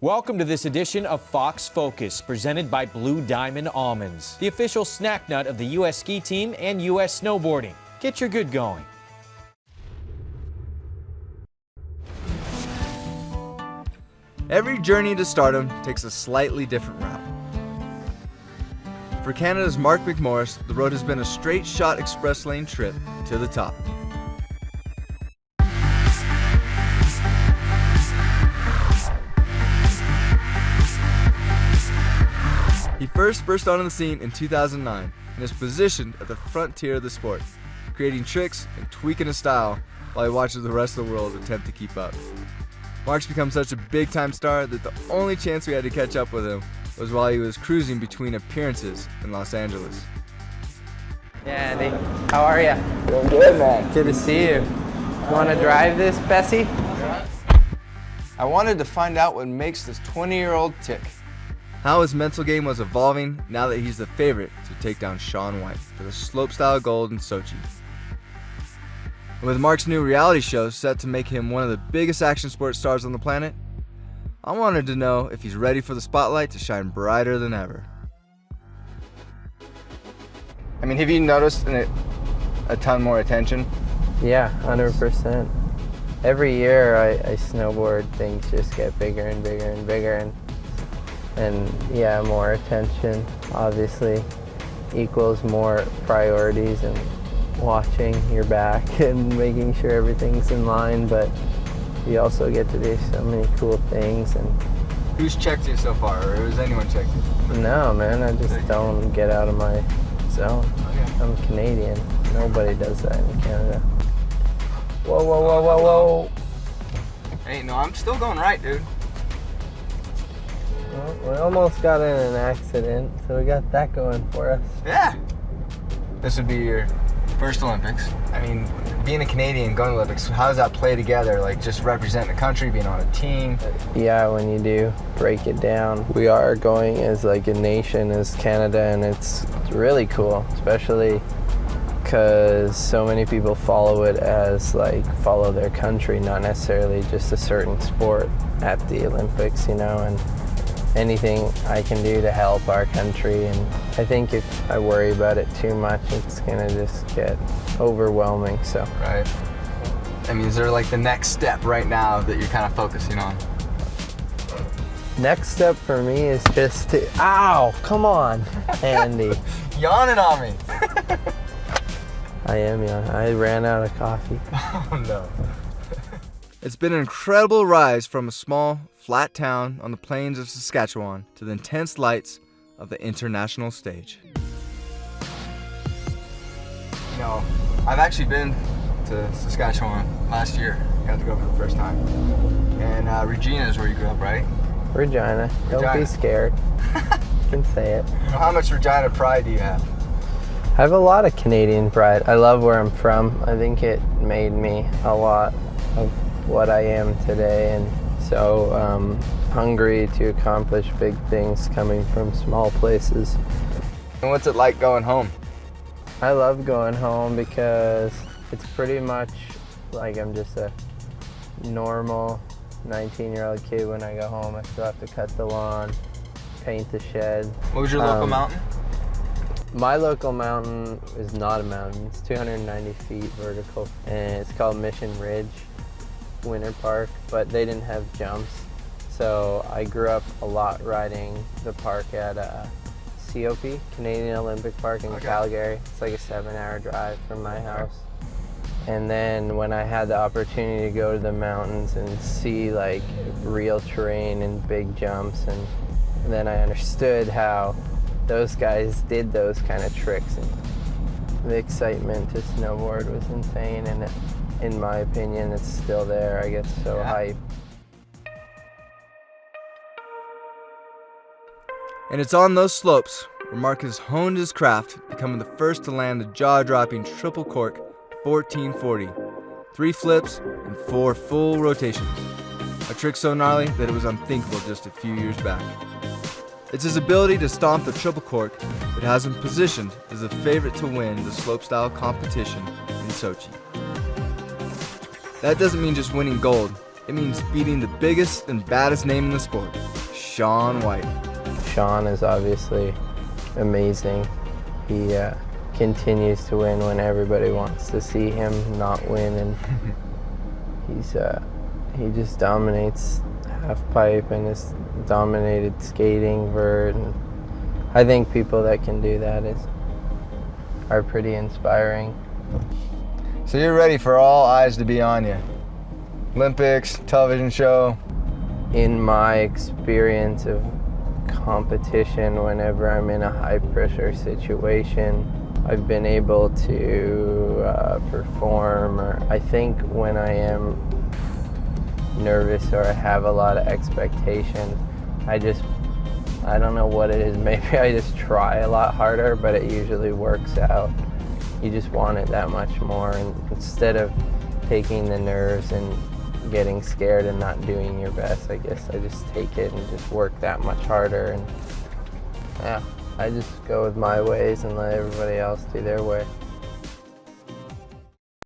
Welcome to this edition of Fox Focus, presented by Blue Diamond Almonds, the official snack nut of the U.S. ski team and U.S. snowboarding. Get your good going. Every journey to stardom takes a slightly different route. For Canada's Mark McMorris, the road has been a straight shot express lane trip to the top. He first burst onto the scene in 2009 and is positioned at the frontier of the sport, creating tricks and tweaking his style while he watches the rest of the world attempt to keep up. Mark's become such a big-time star that the only chance we had to catch up with him was while he was cruising between appearances in Los Angeles. Yeah, Andy. How are you? Doing good, man. Good to see you. You want to drive this, Bessie? I wanted to find out what makes this 20-year-old tick. How his mental game was evolving now that he's the favorite to take down Shaun White for the slopestyle gold in Sochi. And with Mark's new reality show set to make him one of the biggest action sports stars on the planet, I wanted to know if he's ready for the spotlight to shine brighter than ever. I mean, have you noticed a ton more attention? Yeah, 100%. Every year I snowboard, things just get bigger and bigger and bigger, and yeah, more attention obviously equals more priorities and watching your back and making sure everything's in line, but you also get to do so many cool things. And Who's checked you so far, or has anyone checked you? no, man, I just don't get out of my zone. Okay. I'm Canadian. Nobody does that in Canada. Whoa, whoa, whoa, whoa, whoa. Hey, no, I'm still going right, dude. Well, we almost got in an accident, so we got that going for us. Yeah. This would be your first Olympics. I mean, being a Canadian, going to Olympics, how does that play together? Like, just representing the country, being on a team? Yeah, when you do break it down, we are going as like a nation, as Canada, and it's really cool, especially because so many people follow it as like follow their country, not necessarily just a certain sport at the Olympics, you know, and anything I can do to help our country. And I think if I worry about it too much, it's gonna just get overwhelming. So Right. I mean, is there like the next step right now that you're kind of focusing on? next step for me is just to, ow, come on, Andy. Yawning on me. I am young. I ran out of coffee. Oh no. It's been an incredible rise from a small, flat town on the plains of Saskatchewan to the intense lights of the international stage. You know, I've actually been to Saskatchewan last year. I got to go for the first time. And Regina is where you grew up, right? Regina. Don't be Regina. scared. You can say it. How much Regina pride do you have? I have a lot of Canadian pride. I love where I'm from. I think it made me a lot of what I am today, and so hungry to accomplish big things coming from small places. And what's it like going home? I love going home because it's pretty much like I'm just a normal 19-year-old kid when I go home. I still have to cut the lawn, paint the shed. What was your local mountain? My local mountain is not a mountain. It's 290 feet vertical, and it's called Mission Ridge Winter Park, but they didn't have jumps. So I grew up a lot riding the park at COP, Canadian Olympic Park in Calgary. It's like a 7-hour drive from my house. And then when I had the opportunity to go to the mountains and see like real terrain and big jumps, and then I understood how those guys did those kind of tricks, and the excitement to snowboard was insane, and in my opinion it's still there. I get so hyped. And it's on those slopes where Mark has honed his craft, becoming the first to land the jaw-dropping triple cork 1440, 3 flips and 4 full rotations. A trick so gnarly that it was unthinkable just a few years back. It's his ability to stomp the triple cork that has him positioned as the favorite to win the slopestyle competition in Sochi. That doesn't mean just winning gold, It means beating the biggest and baddest name in the sport, Shaun White. Shaun is obviously amazing. He continues to win when everybody wants to see him not win, and he just dominates half pipe and has dominated skating, vert, and I think people that can do that are pretty inspiring. So you're ready for all eyes to be on you. Olympics, television show. In my experience of competition, whenever I'm in a high pressure situation, I've been able to perform, or I think when I am nervous or I have a lot of expectation, I don't know what it is, maybe I just try a lot harder, but it usually works out. You just want it that much more, and instead of taking the nerves and getting scared and not doing your best, I guess I just take it and just work that much harder, and yeah, I just go with my ways and let everybody else do their way.